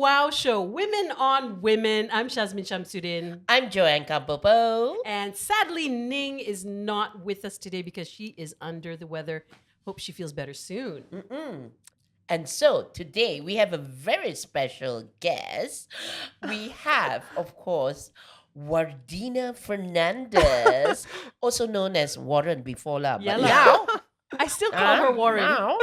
WOW Show, Women on Women. I'm Shazmin Shamsuddin. I'm Joanne Campopo. And sadly, Ning is not with us today because she is under the weather. Hope she feels better soon. And so today we have a very special guest. We have, of course, Wardina Fernandez, also known as Warren before lah. But Yalla. now, I still call her Warren. Now,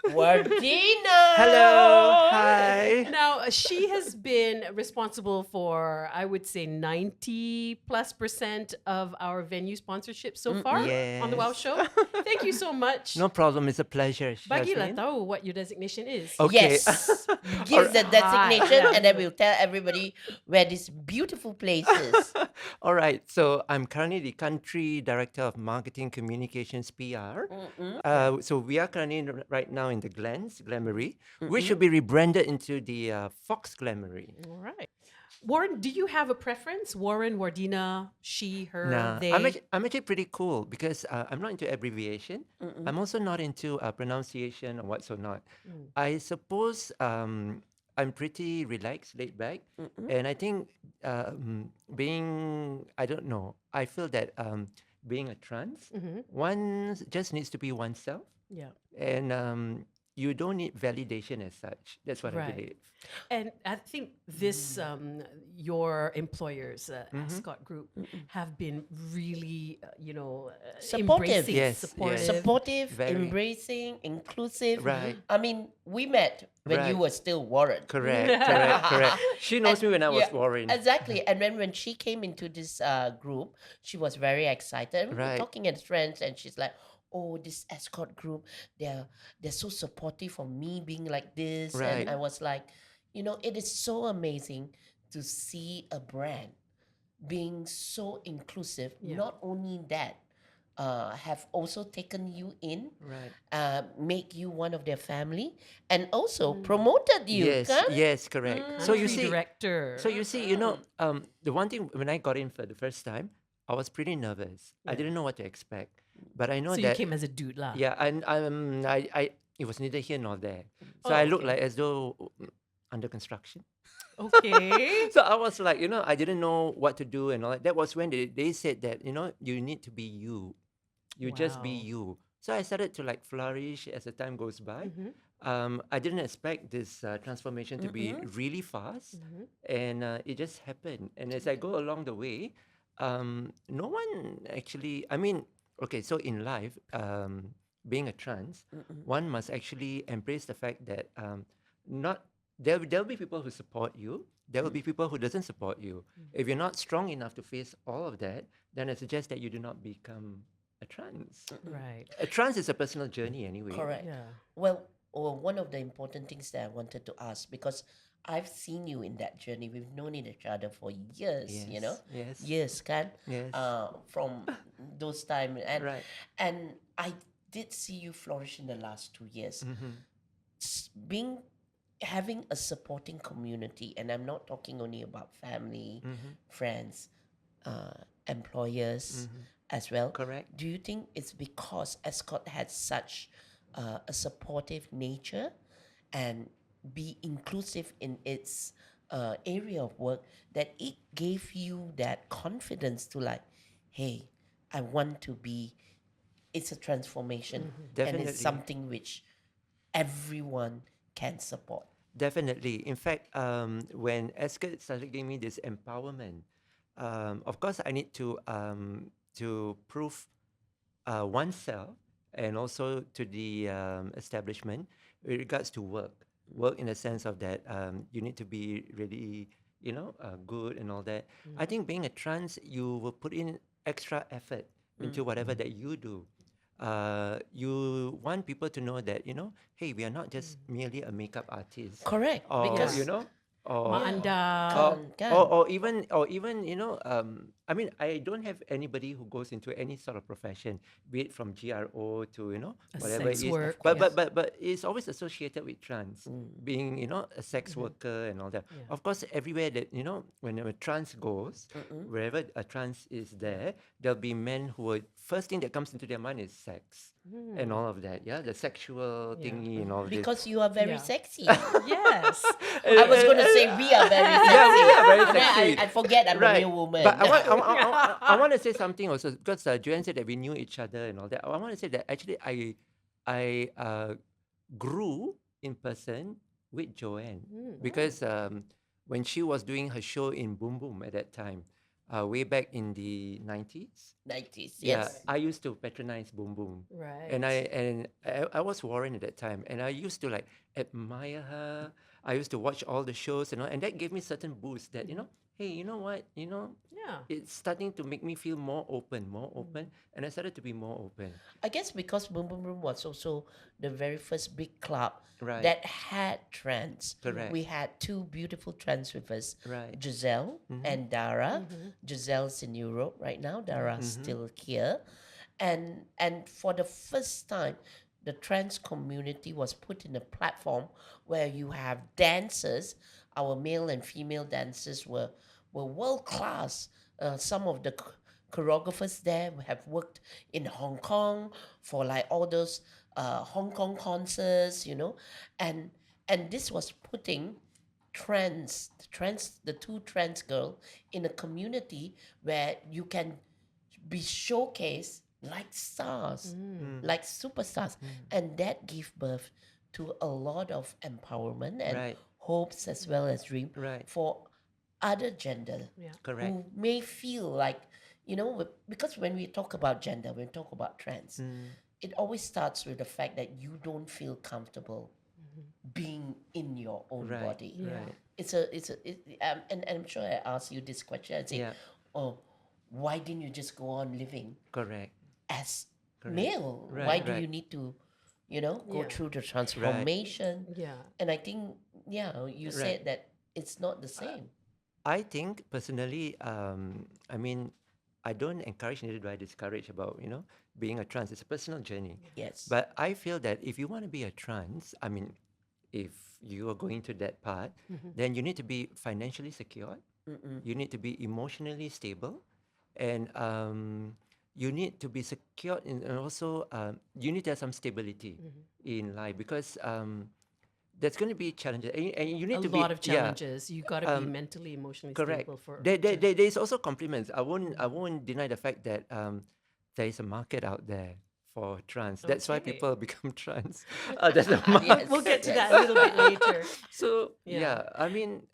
Wardina. Hello, hi. Now, she has been responsible for, I would say, 90+% of our venue sponsorship so far on the WOW Yes. Show. Thank you so much. No problem, it's a pleasure. Bagilah Shazmin. tahu what your designation is. Okay. Yes, give the designation, Hi. and then we'll tell everybody where this beautiful place is. All right, so I'm currently the country director of marketing communications PR. So we are currently right now in the Glens, Glamoury. We should be rebranded into the Fox Glamoury. All right. Warren, do you have a preference? Warren, Wardina, she, her, Nah, they? I'm actually pretty cool because I'm not into abbreviation. I'm also not into pronunciation or what's or not. I suppose I'm pretty relaxed, laid back, and I think I don't know, I feel that being a trans, one just needs to be oneself, Yeah. and you don't need validation as such. That's what I Right. believe. And I think this, your employers, Ascot Group, have been really, Supportive. embracing, Yes, supportive. yes. Supportive, Very. embracing, inclusive. Right. I mean, we met when you Right. were still Warren. Correct. She knows me when I was Yeah, Warren. Exactly. And when she came into this group, she was very excited. We were Right. talking as friends, and she's like, "Oh, this escort group, they're so supportive of me being like this." Right. And I was like, it is so amazing to see a brand being so inclusive. Yeah. Not only that, have also taken you in, Right. make you one of their family, and also promoted you. Yes, kan? yes, correct. So you Country see, director. the one thing when I got in for the first time, I was pretty nervous. I didn't know what to expect, but I know So you that came as a dude lah. yeah, and it was neither here nor there. So Oh, I looked okay. like as though under construction. Okay. So I was like, I didn't know what to do and all that. That was when they said that, you need to be you. You just be Wow. you. So I started to like flourish as the time goes by. Mm-hmm. I didn't expect this transformation to be really fast, and it just happened. And as I go along the way, no one actually. I mean, okay, so in life, being a trans, one must actually embrace the fact that not there'll be people who support you. There will be people who doesn't support you. If you're not strong enough to face all of that, then I suggest that you do not become a trans. Right. A trans is a personal journey anyway. Correct. Yeah. Well, one of the important things that I wanted to ask, because I've seen you in that journey. We've known each other for years, Yes. years, kan? Yes. From those time, and Right. and I did see you flourish in the last 2 years. Having a supporting community, and I'm not talking only about family, friends, employers as well. Correct. Do you think it's because Escort had such a supportive nature and be inclusive in its area of work that it gave you that confidence to like, hey, I want to be, it's a transformation and Definitely. it's something which everyone can support. Definitely. In fact, when Escort started giving me this empowerment, of course, I need to prove oneself and also to the establishment with regards to work. Work in the sense of that you need to be really, good and all that. I think being a trans, you will put in extra effort into whatever that you do. You want people to know that, hey, we are not just merely a makeup artist. Correct. Or, Because or Maanda. or even I mean, I don't have anybody who goes into any sort of profession, be it from GRO to A whatever it sex is. work, But it's always associated with trans, being a sex Mm-hmm. worker and all that. Yeah. Of course, everywhere that when a trans goes, wherever a trans is there, there'll be men who would first thing that comes into their mind is sex and all of that. Yeah, the sexual Yeah. thingy and all this. Because you are very Yeah. sexy. Yes. I was going to say we are very sexy. Yeah, we are very And then sexy. I forget I'm a Right. real woman. But I want to say something also because Joanne said that we knew each other and all that. I want to say that actually I grew in person with Joanne because when she was doing her show in Boom Boom at that time, way back in the 90s. 90s, Yeah, yes. I used to patronize Boom Boom. Right. And I was Warren at that time, and I used to like admire her. I used to watch all the shows and that gave me certain boost that hey, you know what, Yeah. it's starting to make me feel more open, and I started to be more open. I guess because Boom Boom Room was also the very first big club Right. that had trans. Correct. We had two beautiful trans with us, Right. Giselle and Dara. Giselle's in Europe right now. Dara's still here, and for the first time, the trans community was put in a platform where you have dancers. Our male and female dancers were world class. Some of the choreographers there have worked in Hong Kong for like all those Hong Kong concerts, and this was putting the two trans girl in a community where you can be showcased like stars, like superstars, and that gave birth to a lot of empowerment and Right. hopes as well as dream Right. for other gender Yeah. Correct. who may feel like because when we talk about gender, when we talk about trans, it always starts with the fact that you don't feel comfortable being in your own Right. body. Yeah. Right. And I'm sure I asked you this question. I say, Yeah. oh, why didn't you just go on living Correct. as Correct. male? Right, Why do right. you need to, go Yeah. through the transformation? Yeah. And I think, you said that it's not the same. I think personally, I mean, I don't encourage, neither do I discourage about, being a trans. It's a personal journey. Yes. But I feel that if you want to be a trans, I mean, if you are going to that part, then you need to be financially secure. You need to be emotionally stable, and you need to be secure, and also you need to have some stability in life because there's going to be challenges, and you need A to be lot of yeah, challenges. You got to be mentally, emotionally correct. stable for. There's also compliments. I won't deny the fact that there is a market out there for trans. That's why Okay. people become trans. There's a market. Yes. We'll get to that a little bit later. So Yeah. I mean,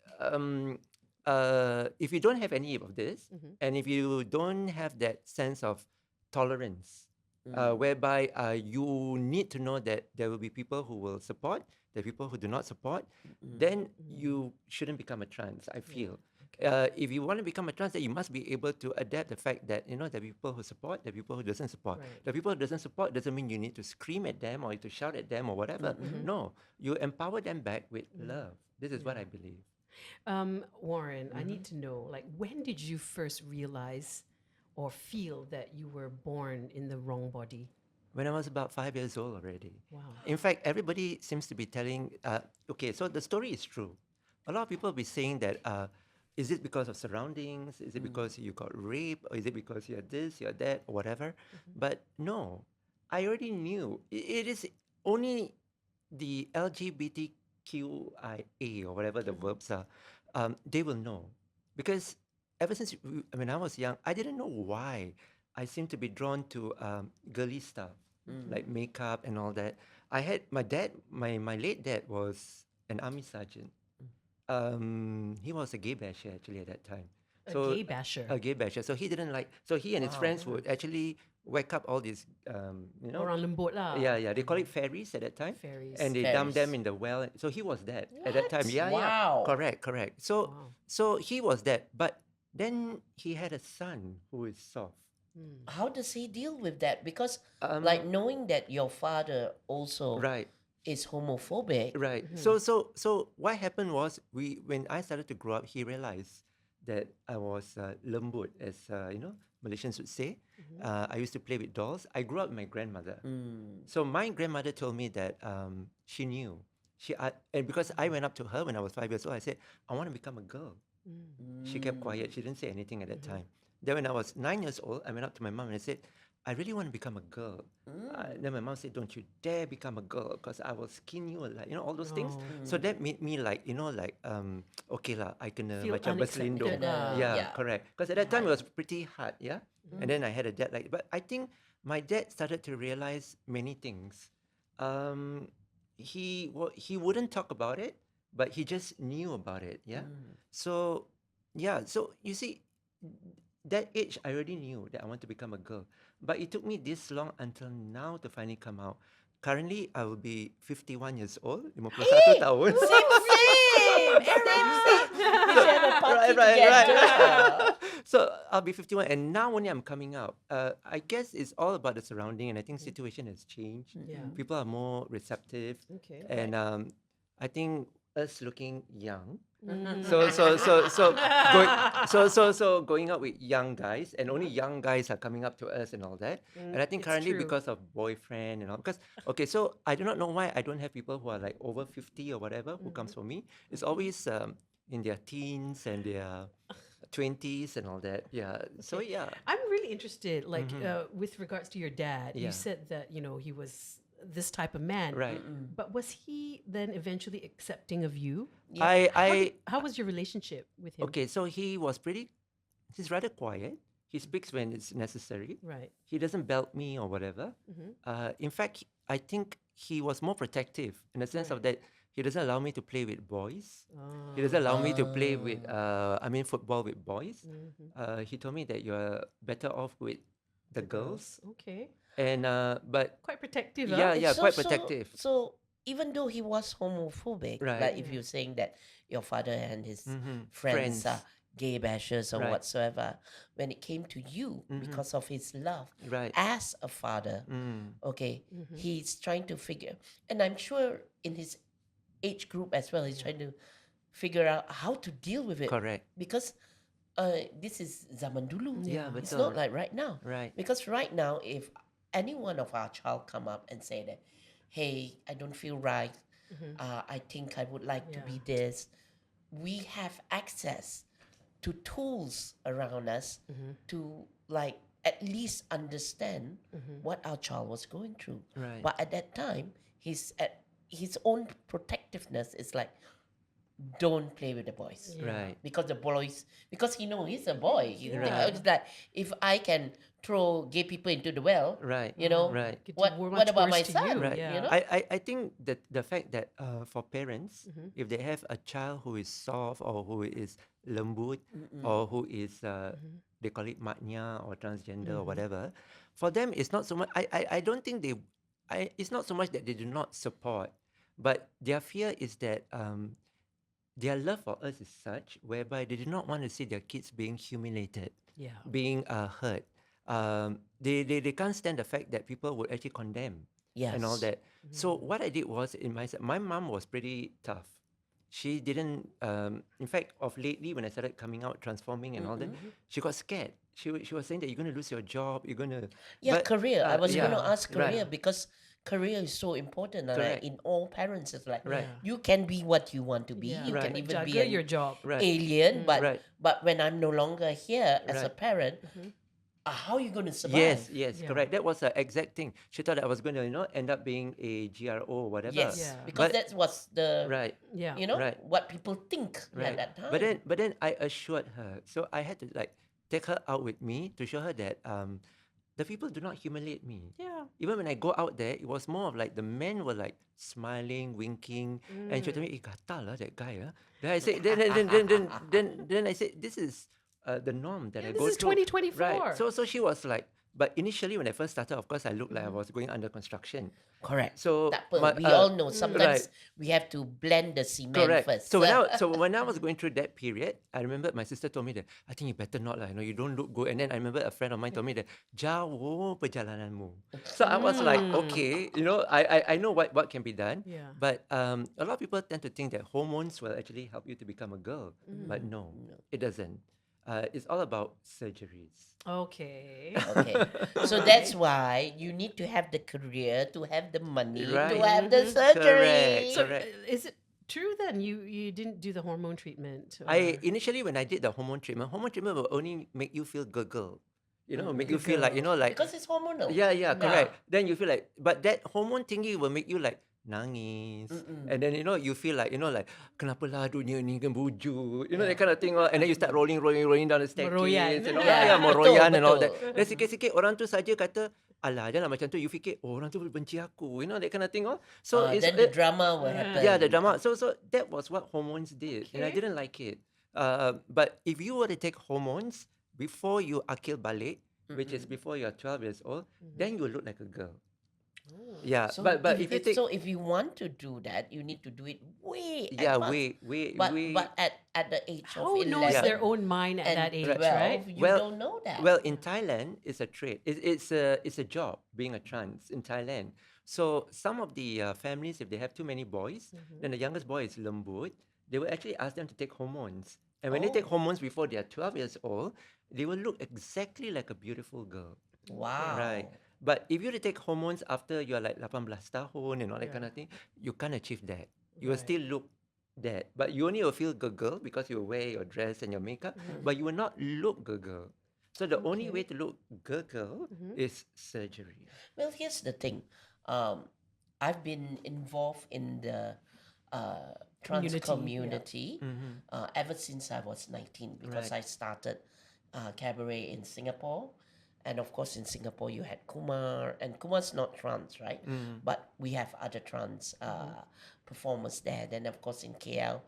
if you don't have any of this, and if you don't have that sense of tolerance, whereby you need to know that there will be people who will support, there are people who do not support, then you shouldn't become a trans. I feel. If you want to become a trans, then you must be able to adapt the fact that there are people who support, there are people who doesn't support. Right. The people who doesn't support doesn't mean you need to scream at them or to shout at them or whatever. No, you empower them back with love. This is what I believe. Warren, I need to know, like, when did you first realize or feel that you were born in the wrong body? When I was about 5 years old already. Wow. In fact, everybody seems to be telling, okay, so the story is true. A lot of people be saying that, is it because of surroundings? Is it because you got raped? Or is it because you're this, you're that, or whatever? But no, I already knew. It is only the LGBTQIA, or whatever the verbs are, they will know. Because ever since when I was young, I didn't know why I seemed to be drawn to girly stuff, like makeup and all that. I had my dad, my late dad was an army sergeant. He was a gay basher actually at that time. A gay basher. A gay basher. So he didn't like. So he and his friends would actually wake up all these, Orang lembut lah. Yeah. They call it fairies at that time. Fairies. And they dump them in the well. So he was that at that time. Yeah. Wow. Correct. So he was that. But then he had a son who is soft. How does he deal with that? Because, like, knowing that your father also Right. is homophobic. Right. So what happened was when I started to grow up, he realized that I was lembut, as Malaysians would say. I used to play with dolls. I grew up with my grandmother. So my grandmother told me that she knew. And because I went up to her when I was 5 years old, I said, I want to become a girl. She kept quiet. She didn't say anything at that time. Then when I was 9 years old, I went up to my mom and I said, I really want to become a girl. Then my mom said, don't you dare become a girl because I will skin you alive. All those things. So that made me okay lah, I can Feel macam berselindung. unaccepted. Yeah, correct. Because at that time it was pretty hard, yeah. And then I had a dad but I think my dad started to realize many things. He wouldn't talk about it, but he just knew about it, yeah. So you see, that age I already knew that I want to become a girl, but it took me this long until now to finally come out. Currently, I will be 51 years old, 51 tahun. Same. We should have a party together. So I'll be 51, and now only I'm coming out. I guess it's all about the surrounding, and I think situation has changed. Yeah. People are more receptive, Okay. and I think us looking young. Mm-hmm. So going out with young guys, and only young guys are coming up to us and all that. And I think It's currently true. because of boyfriend and all, because so I do not know why I don't have people who are like over 50 or whatever who comes for me. It's always in their teens and their 20s and all that. Yeah. So yeah. I'm really interested, like with regards to your dad. Yeah. You said that he was this type of man, Right. But was he then eventually accepting of you? How was your relationship with him? Okay, so he's rather quiet. He speaks when it's necessary. Right. He doesn't belt me or whatever. In fact, I think he was more protective in the sense of that he doesn't allow me to play with boys. He doesn't allow me to play with, football with boys. He told me that you're better off with the girls. Okay. And, but Quite protective. yeah, So- quite so- protective. So even though he was homophobic, Right. like if you're saying that your father and his friends Friends. are gay bashers or Right. whatsoever, when it came to you, because of his love Right. as a father, okay, he's trying to figure, and I'm sure in his age group as well, he's trying to figure out how to deal with it. Correct. Because this is zaman dulu. Yeah, It's betul. not like right now. Right. Because right now, if any one of our child come up and say that, hey, I don't feel right, I think I would like to be this, we have access to tools around us to like at least understand what our child was going through. Right. But at that time, his own protectiveness is like, don't play with the boys. Right. Because the boys, because he knows he's a boy. Right. It's like, if I can throw gay people into the well, Right. Right. Could do what much about my worse to son? you, Right. yeah. You know? I think that the fact that for parents, if they have a child who is soft or who is lembut or who is they call it maknya or transgender or whatever, for them it's not so much. I don't think it's not so much that they do not support, but their fear is that their love for us is such whereby they do not want to see their kids being humiliated, being hurt. They can't stand the fact that people would actually condemn and all Yes. that. So what I did was my mom was pretty tough. She didn't. In fact, of lately when I started coming out, transforming and all that, she got scared. She was saying that you're going to lose your job. You're going to Career. I was going to ask career right. because career is so important. Like Correct. in all parents, it's like Right. you can be what you want to be. Yeah. You Right. can even be Juggle an your job. Right. alien, but Right. but when I'm no longer here as a Right. parent, how are you going to survive? Yes, Yeah. correct. That was the exact thing. She thought I was going to, end up being a GRO or whatever. Yes, Yeah. because But- that was the Right. Yeah. Right. what people think Right. at that time. But then I assured her. So I had to take her out with me to show her that the people do not humiliate me. Yeah. Even when I go out there, it was more of like the men were like smiling, winking, and she told me, gatal lah that guy. Then I said, then I said, this is the norm that I This go is through. 2024. Right. So she was like, But initially, when I first started, of course, I looked like I was going under construction. Correct. So We all know right. sometimes we have to blend the cement Correct. first. So when I was going through that period, I remember my sister told me that I think you better not lah. You know, you don't look good. And then I remember a friend of mine told me that jauh perjalananmu. So I was like, okay, you know, I know what can be done. Yeah. But a lot of people tend to think that hormones will actually help you to become a girl, but no, it doesn't. It's all about surgeries. Okay. Okay. So that's why you need to have the career, to have the money, to Right. have the surgery. So Correct. is it true then you didn't do the hormone treatment? I initially when I did the hormone treatment will only make you feel girl. You know, make you feel like, you know, like Because it's hormonal. yeah, correct. Then you feel like, but that hormone thingy will make you like nangis, and then you know you feel like, you know, like kenapa lah dunia ni gembuju, you know, that kind of thing. And then you start rolling down the staircase, Meroyan. you know, Yeah, meroyan and all that. betul. Dan sikit-sikit orang tu saja kata, alah jangan macam tu. You fikir, oh orang tu benci aku, you know, that kind of thing. So it's Then the drama will happen. yeah, the drama. So that was what hormones did, and I Okay. didn't like it. But if you were to take hormones before you akil balik, which is before you're 12 years old, then you will look like a girl. Yeah, So but if you take if you want to do that, you need to do it way way advanced. But at the age How of 11 knows their own mind at and that age, 12, right? you Well- don't know that. well, in Thailand, it's a trade. It's a job being a trans in Thailand. So some of the families, if they have too many boys, then the youngest boy is lembut. They will actually ask them to take hormones, and when they take hormones before they are 12 years old, they will look exactly like a beautiful girl. Wow. Right. But if you were to take hormones after you're like 18 tahun and all that kind of thing, you can't achieve that. You will Right. still look that. But you only will feel girl because you will wear your dress and your makeup, but you will not look girl. So the only way to look girl is surgery. Well, here's the thing. I've been involved in the trans community ever since I was 19 because I started cabaret in Singapore. And of course, in Singapore, you had Kumar, and Kumar's not trans, right? But we have other trans performers there. Then, of course, in KL,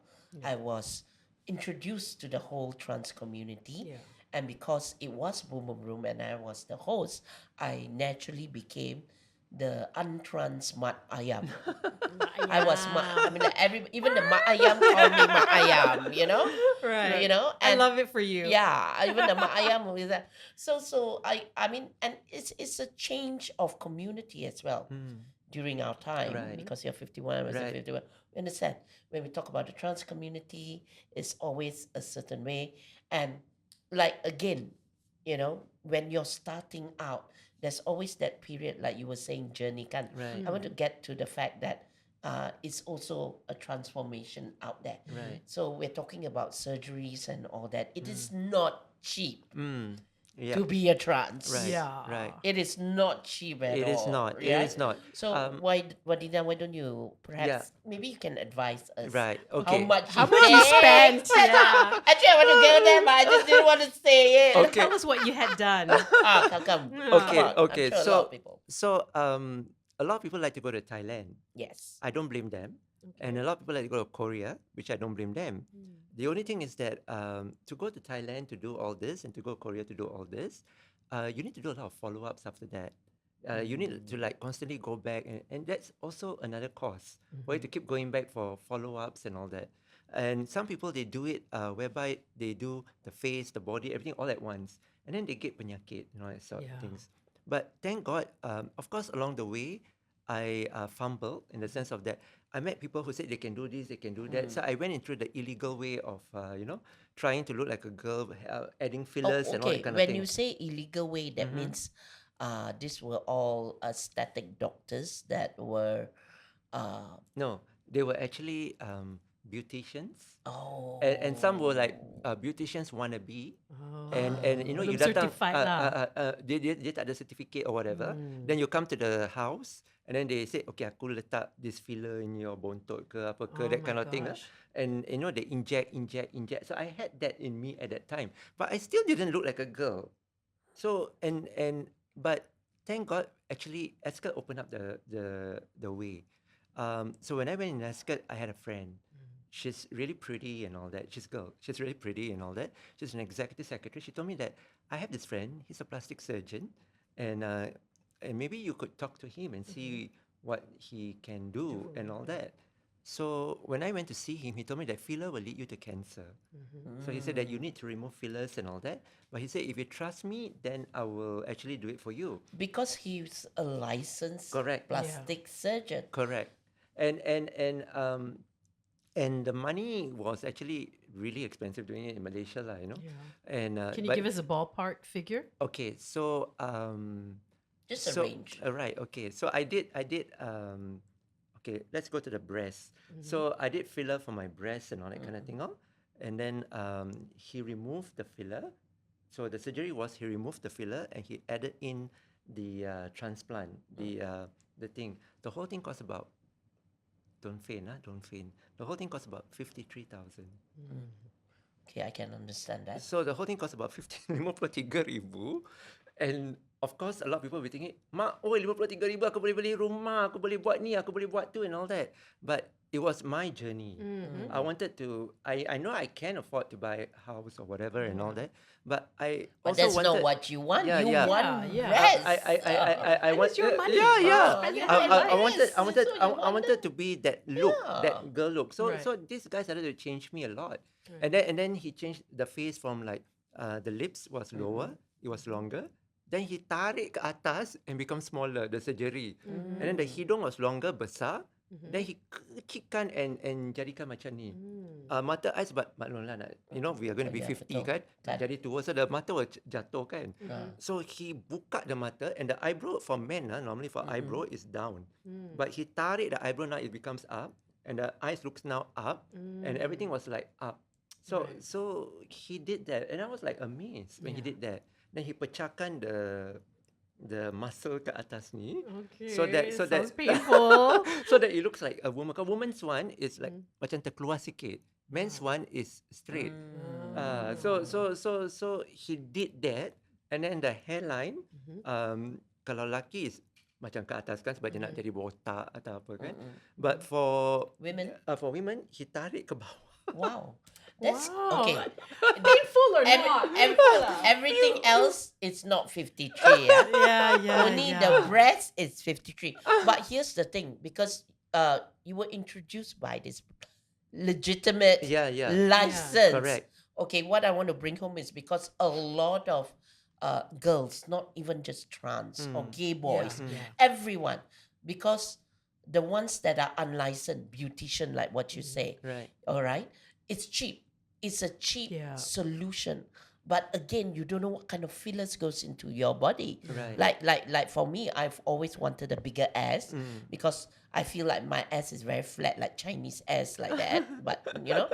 I was introduced to the whole trans community. Yeah. And because it was Boom Room and I was the host, I naturally became the untrans mat ayam. I was even the mat ayam called me mat ayam, you know? Right. You know? I And love it for you. yeah, even the mat ayam is that. So I mean, and it's a change of community as well during our time, Right. because you're 51, I was Right. 51. We understand when we talk about the trans community, it's always a certain way. And like again, you know, when you're starting out, there's always that period, like you were saying, journey. Kan? Right. I want to get to the fact that it's also a transformation out there. Right. So we're talking about surgeries and all that. It is not cheap Yeah. to be a trans. Right. Yeah. Right. It is not cheap at all. It is not. right? It is not. So Wadina, why don't you perhaps maybe you can advise us Right. how Okay. much How much you spent? Yeah. Actually, I want to go there, but I just didn't want to say it. Okay. Tell us what you had done. Come. Okay, Come on. okay. I'm sure a lot of people. So a lot of people like to go to Thailand. Yes. I don't blame them. And a lot of people like to go to Korea, which I don't blame them. The only thing is that to go to Thailand to do all this and to go to Korea to do all this, you need to do a lot of follow-ups after that. You need to like constantly go back, and that's also another cost for you to keep going back for follow-ups and all that. And some people, they do it whereby they do the face, the body, everything all at once, and then they get penyakit, you know, that sort of Yeah. things. But thank God, of course, along the way, I fumbled in the sense of that I met people who said they can do this, they can do that. So I went into the illegal way of, you know, trying to look like a girl, adding fillers and all that kind of When thing. you say illegal way, that means these were all aesthetic doctors that were No, they were actually beauticians. oh And some were like beauticians wannabe. Oh. And you know, you Belum datang, certified lah. dia tak ada certificate or whatever. Then you come to the house and then they say, okay, aku letak this filler in your bontot ke apa ke, Oh that my kind of thing. gosh. And you know, they inject. So I had that in me at that time. But I still didn't look like a girl. So but thank God, actually, Escort opened up the way. So when I went in Escort, I had a friend. She's really pretty and all that. She's a girl. She's really pretty and all that. She's an executive secretary. She told me that I have this friend. He's a plastic surgeon, and maybe you could talk to him and see what he can do and all that. So when I went to see him, he told me that filler will lead you to cancer. So he said that you need to remove fillers and all that. But he said, if you trust me, then I will actually do it for you. Because he's a licensed Correct. plastic surgeon. Correct. And the money was actually really expensive doing it in Malaysia, lah, you know. Yeah. And Can you give us a ballpark figure? okay, so Just a so range. right, okay. So I did okay, let's go to the breast. So I did filler for my breast and all that kind of thing, and then he removed the filler. So the surgery was he removed the filler and he added in the transplant, the thing. The whole thing cost about, don't faint. The whole thing cost about 53,000. Okay, I can understand that. So the whole thing cost about 53,000. And of course, a lot of people will be thinking, Mak, 53,000 aku boleh beli rumah, aku boleh buat ni, aku boleh buat tu and all that. But it was my journey. I wanted to, I know I can afford to buy a house or whatever and all that. But I But also that's wanted... not what you want. Yeah, You yeah. want Yeah. rest. I want your money. Yeah. Spend your I money. wanted That's what you I wanted to be that look, Yeah. that girl look. So Right. so this guy started to change me a lot. And then he changed the face from like the lips was lower, it was longer. Then he tarik ke atas and become smaller, the surgery. And then the hidung was longer, besar. Then he kecikkan and jadikan macam ni. Mata ais maklumlah nak, you know, we are going to be Ya, 50 betul. kan. Jadi tua, so the mata will jatuh kan. So he buka the mata and the eyebrow for men, normally for eyebrow is down. But he tarik the eyebrow, now it becomes up. And the eyes looks now up. And everything was like up. So Right. so he did that. And I was like amazed when he did that. Then he pecahkan the muscle ke atas ni. Okay. Sounds Sounds painful. so that it looks like a woman. Because woman's one is like macam terkeluar sikit. Men's one is straight. So he did that, and then the hairline, kalau lelaki is macam ke atas kan sebab dia nak jadi botak atau apa kan. But for women, he tarik ke bawah. Wow. That's Wow. okay. Painful or not? Everything else is not 53. Yeah. Only the breast is 53. But here's the thing, because you were introduced by this legitimate Yeah. license. Correct. Okay, what I want to bring home is because a lot of girls, not even just trans or gay boys, everyone, because the ones that are unlicensed, beautician, like what you say, Right. all right, it's cheap. It's a cheap solution. But again, you don't know what kind of fillers goes into your body. Right. Like for me, I've always wanted a bigger ass because I feel like my ass is very flat, like Chinese ass, like that. But you know,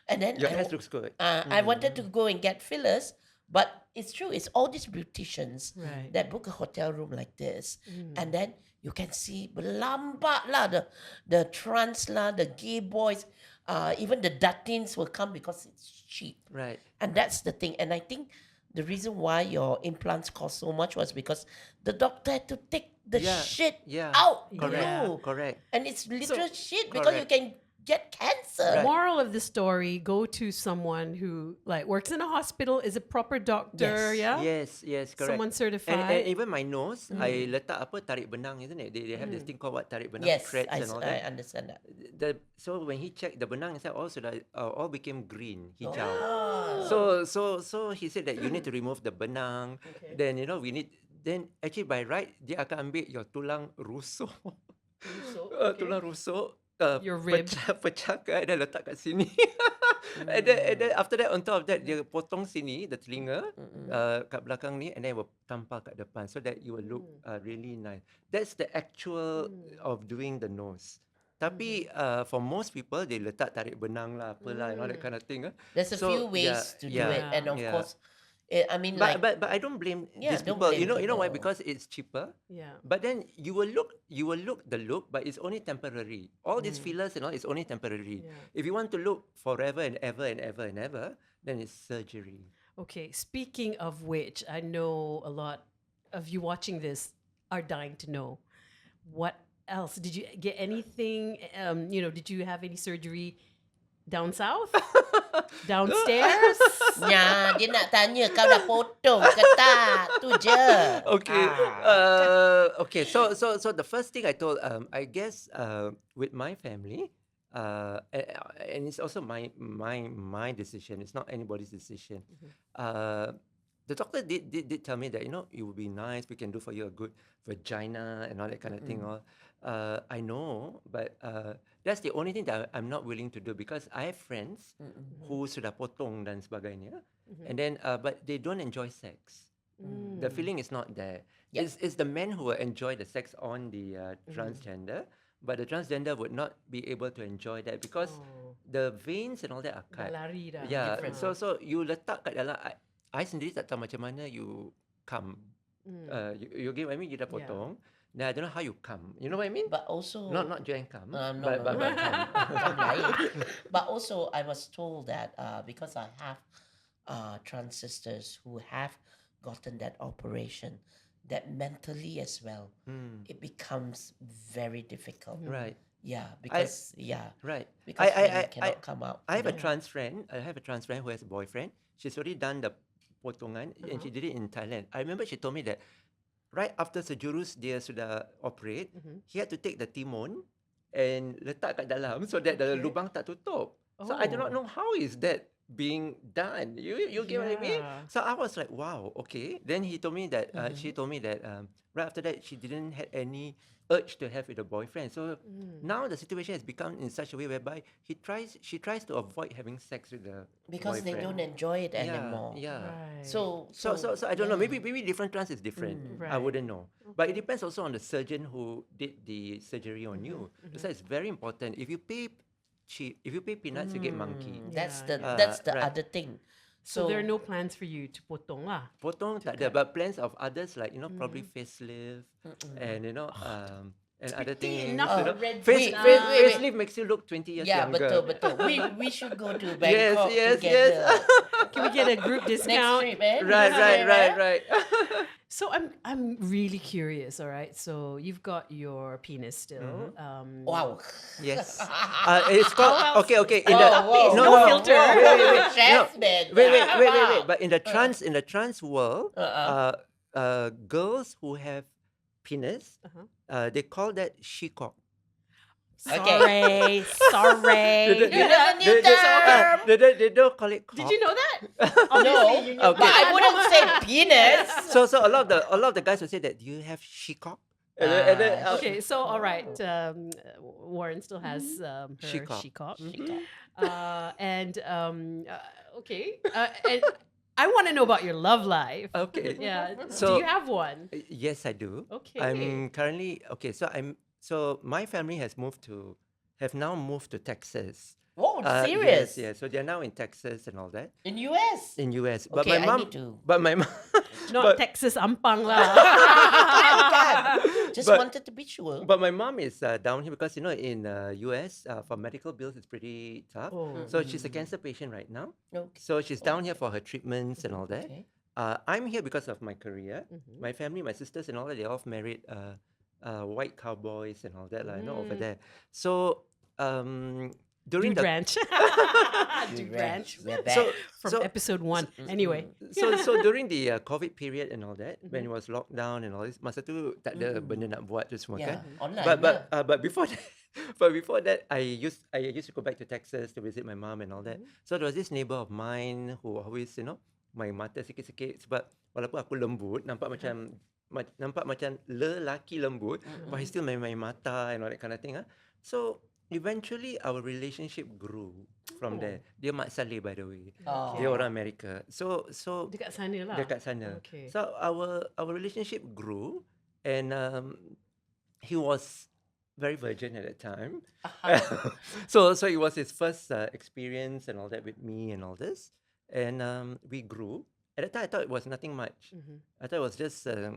and then Your ass looks good. I wanted to go and get fillers, but it's true. It's all these beauticians Right. that book a hotel room like this, and then you can see berlambat lah the trans lah, the gay boys, even the datins will come because it's cheap. Right. And that's the thing. And I think the reason why your implants cost so much was because the doctor had to take the shit out. Correct. And it's literal shit because you can get cancer. Right. Moral of the story: go to someone who like works in a hospital, is a proper doctor. Yes. Yeah. Yes, correct. Someone certified. And even my nose, I letak apa tarik benang, isn't it? They have this thing called what, tarik benang, Yes, threads and all I that. understand that. So when he checked the benang inside, also all became green, hijau. Oh. So he said that you need to remove the benang. Then we need. Then actually by right dia akan ambil your tulang rusuk. Tulang rusuk. Your rib. Pecahkan dan letak kat sini. And then after that, on top of that, dia potong sini, the telinga, kat belakang ni, and then will tampal kat depan, so that you will look really nice. That's the actual of doing the nose. Tapi for most people, they letak tarik benang lah, apalah, and all that kind of thing. There's a few ways to do it. And of course, I mean, but I don't blame these don't people. blame You know why? people. Because it's cheaper. Yeah. But then you will look the look, but it's only temporary. All these fillers and all is only temporary. Yeah. If you want to look forever and ever and ever and ever, then it's surgery. Okay. Speaking of which, I know a lot of you watching this are dying to know what else. Did you get anything? Did you have any surgery Down south? Downstairs? Ya, dia nak tanya kau dah potong ke tak? Tu je. Okay. Okay. So the first thing I told, I guess, with my family, and it's also my decision. It's not anybody's decision. The doctor did tell me that it would be nice. We can do for you a good vagina and all that kind of thing. All. I know, but that's the only thing that I'm not willing to do because I have friends who sudah potong dan sebagainya, and then but they don't enjoy sex. The feeling is not there. Yep. It's the men who will enjoy the sex on the transgender, but the transgender would not be able to enjoy that because the veins and all that are Dah cut. lari dah. Yeah, Different. so you letak kat dalam. I sendiri tak tahu macam mana you come. You get what I mean? You dah potong. Now I don't know how you come. You know what I mean? But also Not join come. no, but no. come. Come lain. But also I was told that because I have trans sisters who have gotten that operation, that mentally as well, it becomes very difficult. Right. Yeah, because Right. because I women cannot come out. I have a trans friend. I have a trans friend who has a boyfriend. She's already done the potongan and she did it in Thailand. I remember she told me that right after surgeries dia sudah operate, he had to take the timon and letak kat dalam so that the lubang tak tutup. So I do not know how is that being done. You get what I mean? Yeah. So I was like, wow, okay. Then he told me that she told me that right after that she didn't have any urge to have with a boyfriend. So now the situation has become in such a way whereby she tries to avoid having sex with the Because they boyfriend. don't enjoy it anymore. Yeah. Right. So I don't know. Maybe different trans is different. I Right. wouldn't know. But it depends also on the surgeon who did the surgery on you. So it's very important. If you pay cheap, if you pay peanuts, you get monkey. that's Yeah, the right. other thing. So there are no plans for you to potong lah. Potong tak ada, but plans of others like probably facelift and and other things. enough already. Face, Wait, face, wait, wait. facelift makes you look 20 years Yeah, younger. betul. We should go to Bangkok yes. together. Can we get a group Next discount? trip, eh? Right. So I'm really curious. All right. So you've got your penis still. Wow. Yes. It's called okay. In the whoa, no filter. Jasmine. Wait. But in the trans world, girls who have penis, they call that she-cock. Sorry. You never knew that. They don't call it cock. Did you know that? No, you knew but that. I wouldn't say penis. So a lot of the guys will say that. Do you have she-cock? Okay, so all right, Warren still has her She-cock. she-cock. And okay, and I want to know about your love life. Okay. Yeah, do So- you have one? Yes, I do. Okay. I'm currently okay. So my family have now moved to Texas. Oh, serious? Yes. So they're now in Texas and all that. In US? In US. But Okay, my I mom. need to- But my mom. Not Texas Ampang lah. Just But- wanted to be sure. But my mom is down here because in US for medical bills it's pretty tough. Oh. So she's a cancer patient right now. Okay. So she's down here for her treatments and all that. Okay. I'm here because of my career. My family, my sisters and all that, they all married white cowboys and all that, over there. So during Dude the Ranch. Dude Ranch. We're back. From episode 1. Anyway. so during the COVID period and all that, when it was locked down and all this, masa tu tak ada benda nak buat tu semua yeah, kan. online. But before that, before that, I used to go back to Texas to visit my mom and all that. So there was this neighbor of mine who always main mata sikit-sikit sebab walaupun aku lembut, nampak macam lelaki lembut, but he still main mata and all that kind of thing. So eventually our relationship grew from there. Dia Mat Saleh, by the way. Oh. Dia orang Amerika. So Dekat sana lah. dekat sana. Okay. So our relationship grew, and he was very virgin at that time. So it was his first experience and all that with me and all this, and we grew. At that time, I thought it was nothing much. I thought it was just a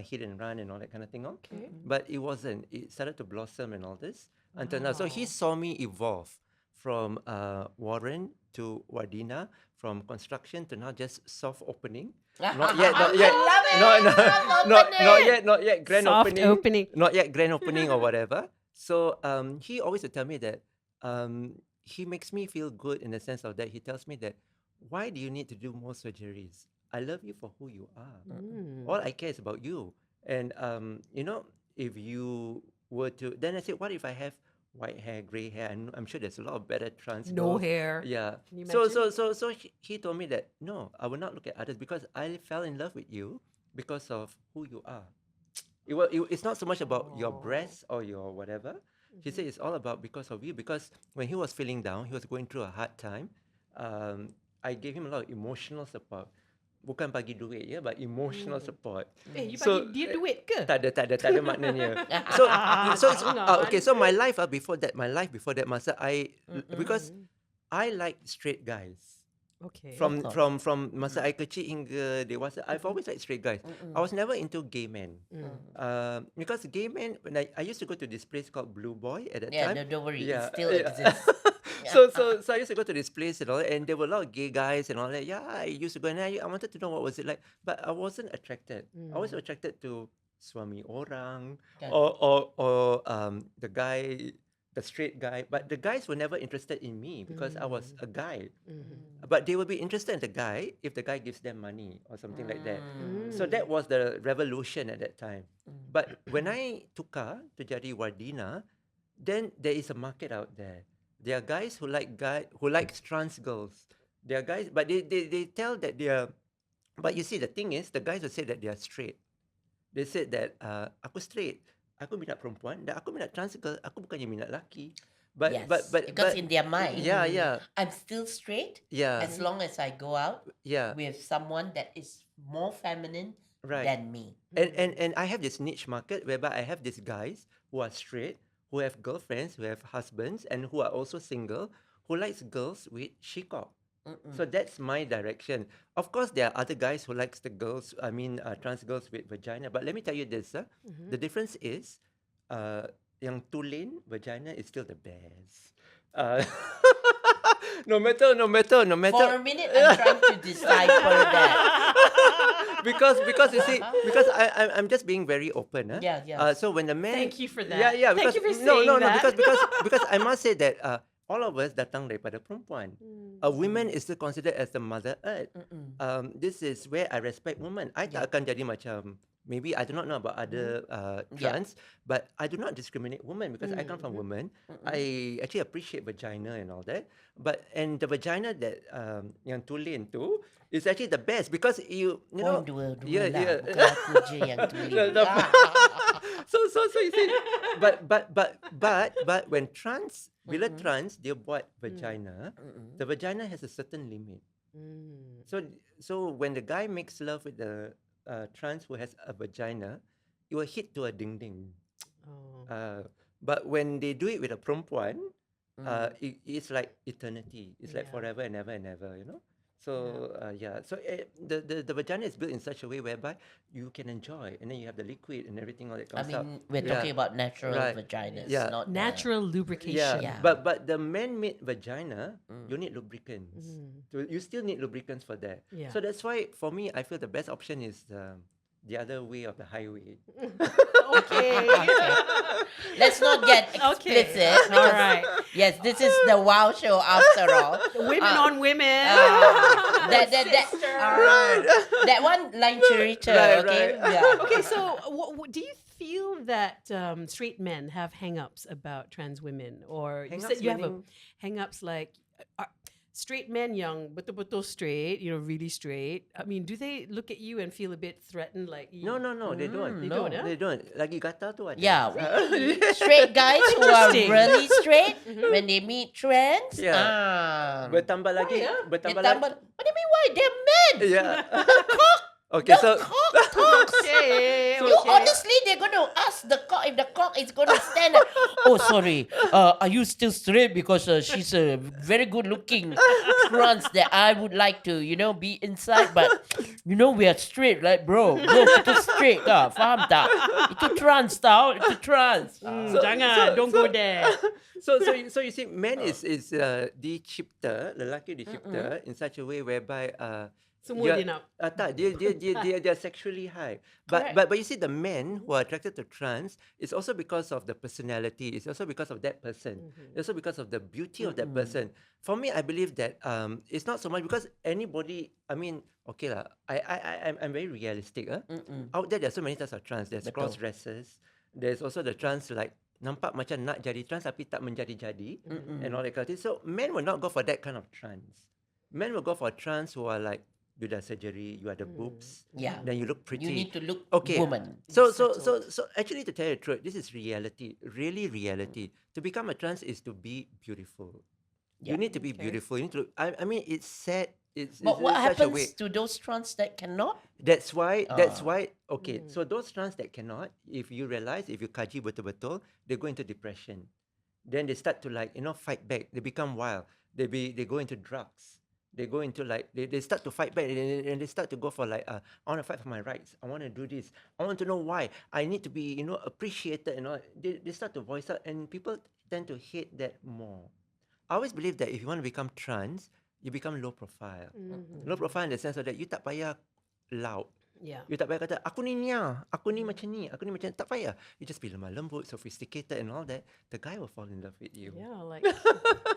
hit and run and all that kind of thing. Okay. But it wasn't. It started to blossom and all this until now. So he saw me evolve from Warren to Wardina, from construction to now just soft opening. Not yet. I love it. Not yet grand Soft opening. Not yet grand opening or whatever. So he always would tell me that he makes me feel good in the sense of that he tells me that, why do you need to do more surgeries? I love you for who you are. All I care is about you. And if you were to, then I said, what if I have white hair, gray hair? I'm sure there's a lot of better trans No girls. hair. Yeah. Can you So imagine? he told me that no, I will not look at others because I fell in love with you because of who you are. It's not so much about your breasts or your whatever. He said it's all about because of you. Because when he was feeling down, he was going through a hard time. I gave him a lot of emotional support. Bukan bagi duit ya, but emotional support. You bagi dia duit ke? Tak ada maknanya. So it's, okay. So my life before that, masa because I like straight guys. Okay. From masa I kecil hingga dewasa, I've always liked straight guys. I was never into gay men. Because gay men, when I used to go to this place called Blue Boy at that time. Yeah, don't worry, Yeah, it still yeah. exists. So I used to go to this place and all that, and there were a lot of gay guys and all that. Yeah, I used to go and I wanted to know what was it like, but I wasn't attracted. I was attracted to suami orang or the guy, the straight guy. But the guys were never interested in me because I was a guy. But they will be interested in the guy if the guy gives them money or something like that. So that was the revolution at that time. But when I tukar to jadi Wardina, then there is a market out there. There are guys who like trans girls. There are guys, but they tell that they are. But you see, the thing is, the guys will say that they are straight. They said that aku straight, aku minat perempuan, dan aku minat trans girl, aku bukannya minat laki. But Yes, but because in their mind, yeah, I'm still straight yeah, as long as I go out yeah. with someone that is more feminine Right. than me. And I have this niche market whereby I have these guys who are straight, who have girlfriends, who have husbands, and who are also single, who likes girls with shikok. So that's my direction. Of course, there are other guys who likes the girls, trans girls with vagina. But let me tell you this, the difference is, yang tulen vagina is still the best. No matter. For a minute, I'm trying to decipher that. because you see, because I'm just being very open. Yeah. So when the man, Thank you for that. Yeah. Thank Because, you for no, saying that. because I must say that all of us datang daripada perempuan. A woman is still considered as the mother earth. This is where I respect women. I tak akan jadi macam, maybe I do not know about other trans, but I do not discriminate women because I come from women. I actually appreciate vagina and all that. And the vagina that yang tulen tu is actually the best because you know. Dua Yeah. bukan aku je yang tulis. So you see, but when trans, bila trans dia buat vagina, the vagina has a certain limit. So when the guy makes love with the trans who has a vagina, it will hit to a ding. But when they do it with a perempuan, it's like eternity. It's like forever and ever and ever, you know. So so the vagina is built in such a way whereby you can enjoy, and then you have the liquid and everything all that comes out. We're talking about natural vaginas, not Natural lubrication. Yeah. But the man-made vagina, you need lubricants. So you still need lubricants for that. Yeah. So that's why for me, I feel the best option is the other way of the highway. Okay. Let's not get explicit. Okay. All because, right. Yes, this is the WOW show after all. Women on women. That one line cerita, okay? Right. Yeah. Okay, so do you feel that straight men have hang-ups about trans women? Or you said you have hang-ups like straight men yang betul-betul straight, really straight. I mean, do they look at you and feel a bit threatened? Like No, they don't. They don't, They don't. Lagi gatal tu ada. Yeah. Straight guys who are Interesting. really straight, when they meet trans, Bertambah lagi. what do you mean why? They're men. Yeah. Okay, so okay. Honestly, they're going to ask the cock if the cock is going to stand up. Oh, sorry. Are you still straight? Because she's a very good looking trans that I would like to, be inside. But, we are straight, right, bro? Bro, kita straight ka. Faham tak? Itu trans tau. Itu trans. Jangan, don't go there. So you see, man is dicipta, lelaki dicipta in such a way whereby Semua dia nak. Tak, they're sexually high. Correct. But you see, the men who are attracted to trans, it's also because of the personality. It's also because of that person. It's also because of the beauty of that person. For me, I believe that it's not so much because anybody. I mean, okay lah. I'm very realistic. Out there's so many types of trans. There's Betul. cross dressers. There's also the trans like nampak macam nak jadi trans tapi tak menjadi-jadi and all that kind of thing. So men will not go for that kind of trans. Men will go for trans who are like you dah surgery, you are the boobs, Yeah. then you look pretty. You need to look Okay. woman. So actually to tell you the truth, this is reality, really reality. To become a trans is to be beautiful. You Yeah. need to be beautiful. You need to. I mean, it's sad. It's But what such a way. happens to those trans that cannot? That's why. Okay. So those trans that cannot, if you realize, if you kaji betul-betul, they go into depression. Then they start to fight back. They become wild. They go into drugs. They go into they start to fight back and they start to go for I want to fight for my rights. I want to do this. I want to know why. I need to be appreciated and all. They start to voice out and people tend to hate that more. I always believe that if you want to become trans, you become low profile. Low profile in the sense of that you tak payah loud. Yeah. You tak payah kata, aku ni aku ni macam ni, aku ni macam tak payah. You just be lemah lembut, sophisticated and all that. The guy will fall in love with you. Yeah, like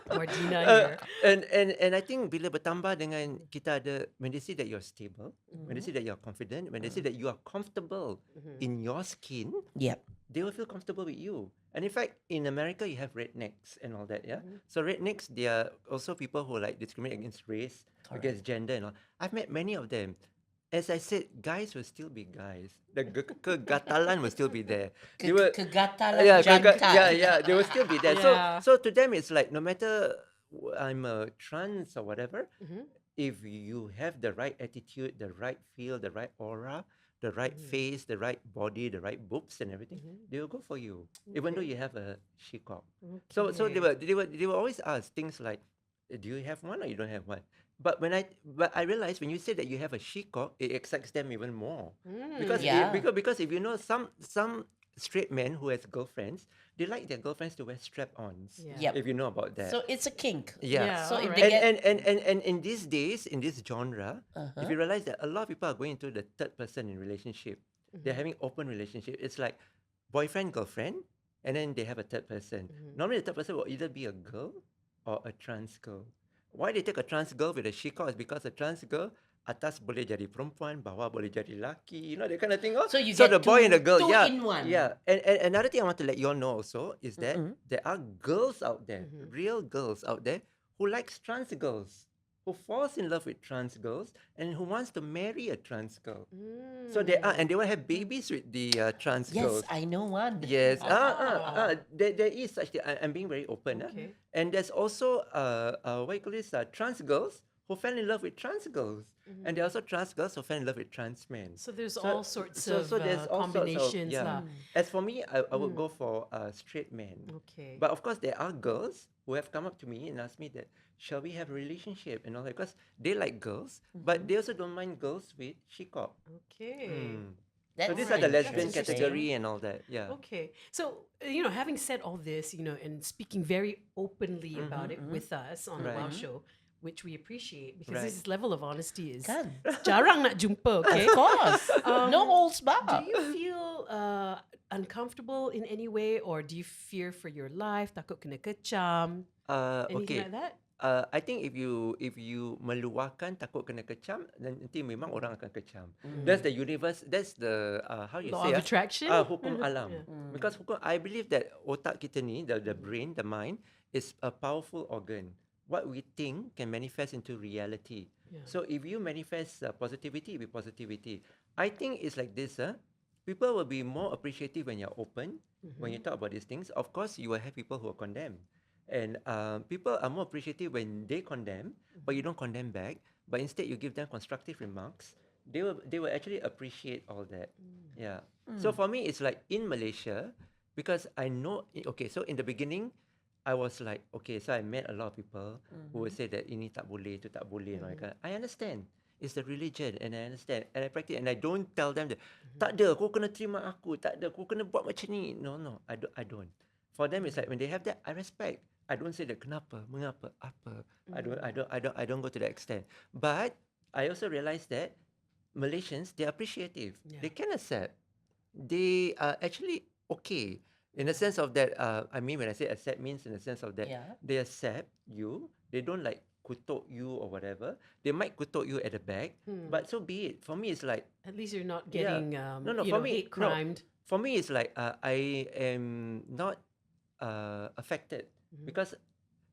Wardina here. And I think bila bertambah dengan kita ada, when they see that you're stable, when they see that you're confident, when they see that you are comfortable in your skin, Yep. they will feel comfortable with you. And in fact, in America, you have rednecks and all that, yeah? So rednecks, they are also people who discriminate against race, against gender and all. I've met many of them. As I said, guys will still be guys. The kegatalan will still be there. Kegatalan Yeah, jantan. they will still be there. Yeah. So to them, it's like no matter I'm a trans or whatever, if you have the right attitude, the right feel, the right aura, the right face, the right body, the right boobs and everything, they will go for you, even though you have a she-cock. So they will always ask things like, do you have one or you don't have one? But I realized when you say that you have a she-cock, it excites them even more. Because because if you know some straight men who has girlfriends, they like their girlfriends to wear strap-ons. Yeah. Yep. If you know about that. So it's a kink. Yeah. So if alright. they get And in these days, in this genre, if you realize that a lot of people are going into the third person in relationship, they're having open relationship. It's like boyfriend, girlfriend, and then they have a third person. Normally the third person will either be a girl or a trans girl. Why they take a trans girl with a she-cock is because a trans girl atas boleh jadi perempuan, bawah boleh jadi lelaki, that kind of thing. So you so get the boy and the girl, two yeah, in one. yeah. And another thing I want to let you all know also is that there are girls out there, real girls out there who likes trans girls, who falls in love with trans girls and who wants to marry a trans girl. So they will have babies with the trans girls. Yes, I know one. Yes, there is such thing. I'm being very open. Okay. And there's also what you call this, trans girls who fell in love with trans girls, and there are also trans girls who fell in love with trans men. So there's all sorts of there's all sorts of, combinations. lah. As for me, I would go for straight men. Okay. But of course, there are girls who have come up to me and asked me that, shall we have a relationship and all that? Because they like girls, but they also don't mind girls with she-cock. Okay. So these are the That's lesbian interesting. category and all that. Yeah. Okay. So, having said all this, and speaking very openly about it with us on the Right. Wow Show, which we appreciate because Right. this level of honesty is Kan? jarang nak jumpa, okay? Of course. No holds Do barred. you feel uncomfortable in any way, or do you fear for your life? Takut kena kecam? Anything Okay. like that? I think if you meluahkan takut kena kecam, then nanti memang orang akan kecam. That's the universe. That's the how you Law say of attraction? hukum alam. Because I believe that otak kita ni, the brain, the mind, is a powerful organ. What we think can manifest into reality. Yeah. So if you manifest positivity, it will be positivity. I think it's like this. People will be more appreciative when you're open, when you talk about these things. Of course, you will have people who are condemned. And people are more appreciative when they condemn, but you don't condemn back. But instead, you give them constructive remarks. They will actually appreciate all that. Yeah. So for me, it's like in Malaysia, because I know. Okay, so in the beginning, I was like, okay, so I met a lot of people who would say that ini tak boleh, itu tak boleh. And all that kind of- I understand. It's the religion, and I understand, and I practice, and I don't tell them that tak ada, kau kena terima aku, tak ada, kau kena buat macam ni. No, I don't. For them, it's like when they have that, I respect. I don't say that kenapa, mengapa, apa. I don't go to that extent. But I also realized that Malaysians, they're appreciative. Yeah. They can accept. They are actually okay in the sense of that. I mean, when I say accept means in the sense of that Yeah. they accept you. They don't like kutuk you or whatever. They might kutuk you at the back, but so be it. For me, it's like, At least you're not yeah, getting, no, no. For me, hate no. crimed. For me, it's like I am not affected because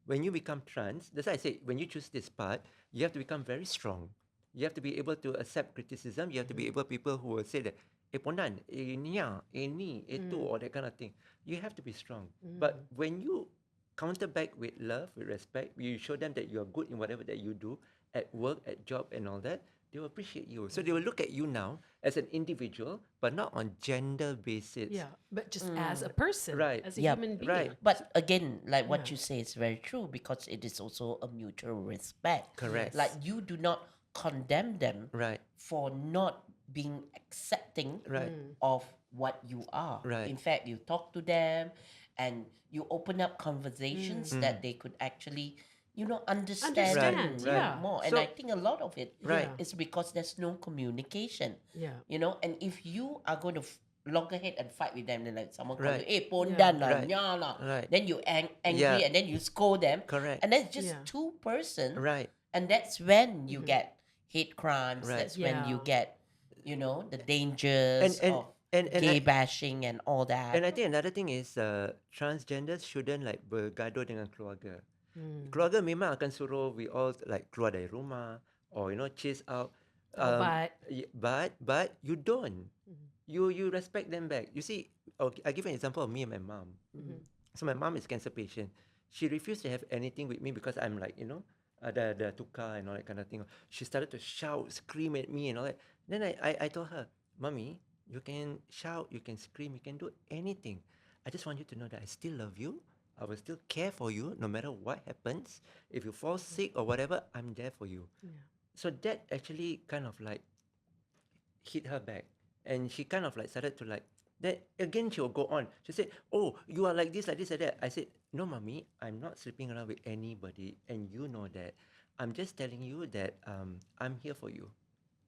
when you become trans, that's why I say when you choose this path, you have to become very strong. You have to be able to accept criticism. You have to be able people who will say that, pondan, ni ah, ni, itu, or that kind of thing. You have to be strong. But when you counter back with love, with respect, you show them that you are good in whatever that you do, at work, at job, and all that, they will appreciate you. So they will look at you now as an individual, but not on gender basis. Yeah, but just as a person, Right. as a Yep. human being. Right. But again, like what Yeah. you say is very true because it is also a mutual respect. Correct. Like you do not condemn them Right. for not being accepting Right. of what you are. Right. In fact, you talk to them and you open up conversations that they could actually, understand Understand, you yeah. more. And So- I think a lot of it Right. is because there's no communication. Yeah. And if you are going to log ahead and fight with them, then like someone call Right. you, pondan lah, Right. nya lah. Right. Then you angry Yeah. and then you scold them. Correct. And that's just Yeah. two person. Right. And that's when you get hate crimes. Right. That's when you Yeah. get, the dangers And- of and gay I- bashing and all that. And I think another thing is transgenders shouldn't like bergaduh dengan keluarga. Keluarga memang akan suruh we all like keluar dari rumah or chase out. Oh, but But you don't. You respect them back. You see, okay, I give an example of me and my mom. So my mom is cancer patient. She refused to have anything with me because I'm like ada tukar and all that kind of thing. She started to shout, scream at me and all that. Then I told her, Mommy, you can shout, you can scream, you can do anything. I just want you to know that I still love you. I will still care for you no matter what happens. If you fall sick or whatever, I'm there for you. So that actually kind of like hit her back. And she kind of like started to like, then again she will go on. She said, oh, you are like this, like that. I said, no, Mommy, I'm not sleeping around with anybody. And you know that. I'm just telling you that I'm here for you.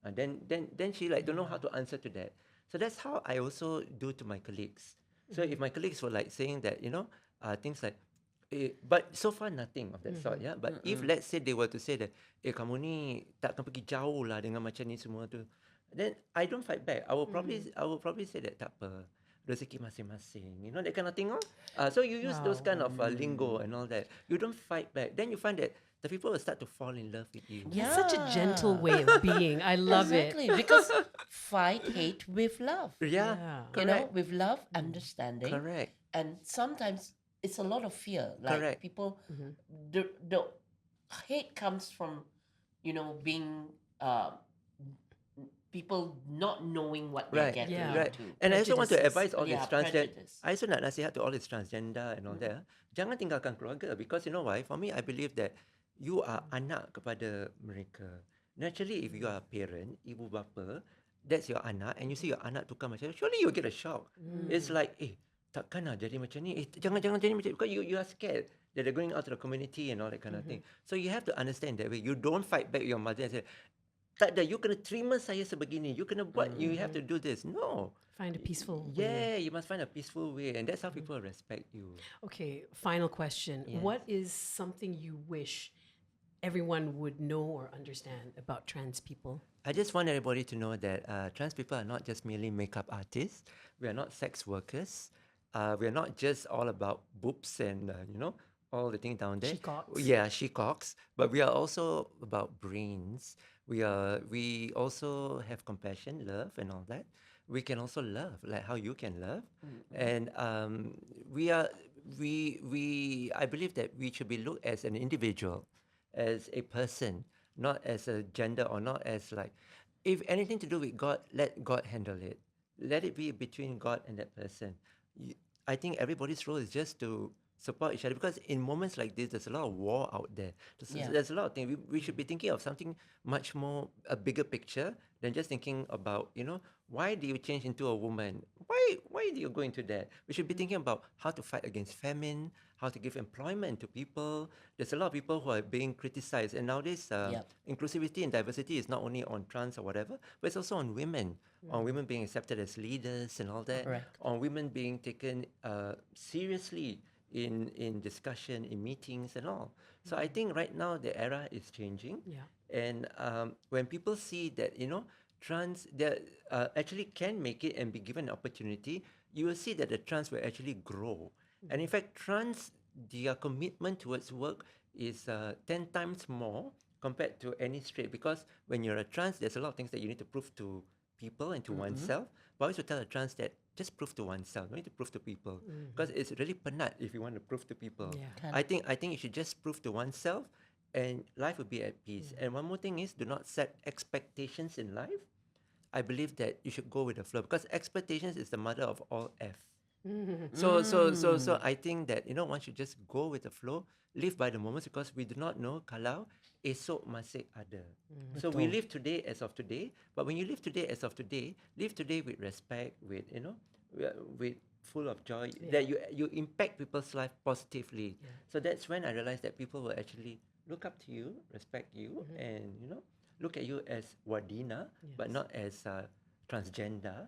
And then she like don't know how to answer to that. So that's how I also do to my colleagues. So if my colleagues were like saying that, things like, but so far nothing of that sort, yeah. But if let's say they were to say that, kamu ni takkan pergi jauh lah dengan macam ni semua tu, then I don't fight back. I will probably say that tak apa, rezeki masing-masing, that kind of thing. So you use those kind of lingo and all that. You don't fight back. Then you find that the people will start to fall in love with you. That's such a gentle way of being. I love exactly, it. because fight hate with love. Yeah, Yeah. correct. With love, understanding. Correct. And sometimes it's a lot of fear. Like Correct. people, the hate comes from, being people not knowing what they're Right, getting Yeah. right. into. And I also want to Prejudices. advise all Yeah, these transgender. prejudice. I also nak nasihat to all these transgender and all that. Jangan tinggalkan keluarga because you know why? For me, I believe that you are anak kepada mereka. Naturally, if you are a parent, ibu bapa, that's your anak, and you see your anak tukar macam, surely you get a shock. It's like, takkan lah jadi macam ni. Jangan jadi macam ni. Because you are scared that they're going out to the community and all that kind of thing. So you have to understand that way. You don't fight back your mother and say, tak ada, you kena terima saya sebegini. You kena buat, you have to do this. No. Find a peaceful way. Yeah, you must find a peaceful way. And that's how people respect you. Okay, final question. Yes. What is something you wish everyone would know or understand about trans people? I just want everybody to know that trans people are not just merely makeup artists. We are not sex workers. We are not just all about boobs and, all the things down there. She-cocks. Yeah, she-cocks. But we are also about brains. We also have compassion, love, and all that. We can also love, like how you can love. And I believe that we should be looked as an individual, as a person, not as a gender or not as like, if anything to do with God, let God handle it. Let it be between God and that person. I think everybody's role is just to support each other, because in moments like this, there's a lot of war out there. Yeah. There's a lot of things. We should be thinking of something much more, a bigger picture than just thinking about, why do you change into a woman? Why do you go into that? We should be thinking about how to fight against famine, how to give employment to people. There's a lot of people who are being criticized. And nowadays, Yep. inclusivity and diversity is not only on trans or whatever, but it's also on women, on women being accepted as leaders and all that, Correct. on women being taken seriously in discussion, in meetings and all. So I think right now the era is changing. Yeah. And when people see that, trans they actually can make it and be given an opportunity, you will see that the trans will actually grow. And in fact, trans, their commitment towards work is 10 times more compared to any straight, because when you're a trans, there's a lot of things that you need to prove to people and to oneself. But I always would tell a trans that just prove to oneself, don't need to prove to people, because it's really penat if you want to prove to people. Yeah. I think you should just prove to oneself, and life will be at peace. And one more thing is, do not set expectations in life. I believe that you should go with the flow, because expectations is the mother of all F. So I think that one should just go with the flow, live by the moments, because we do not know kalau esok masih ada. So we live today as of today, but when you live today as of today, live today with respect, with with full of joy, that you impact people's life positively. So that's when I realized that people will actually look up to you, respect you, and look at you as Wardina, but not as transgender.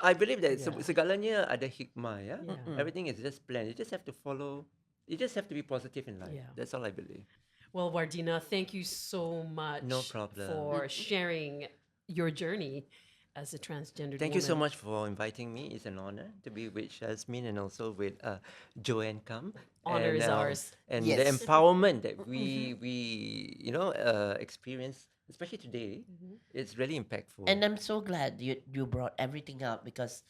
I believe that segalanya ada hikmah, yeah? Everything is just planned. You just have to follow. You just have to be positive in life. Yeah. That's all I believe. Well, Wardina, thank you so much No problem. for sharing your journey as a transgendered Thank you so woman. much for inviting me. It's an honor to be with Jasmine and also with Joanne Kam. Honor is ours. And Yes. the empowerment that we experience, especially today, it's really impactful. And I'm so glad you brought everything up, because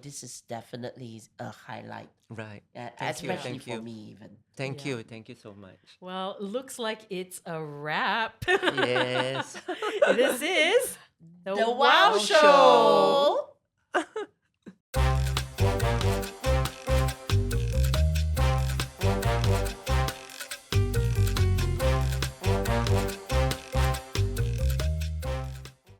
this is definitely a highlight, right. Thank you. especially Thank for you. me even. Thank Yeah. you. Thank you so much. Well, looks like it's a wrap. Yes. This is The Wow Show.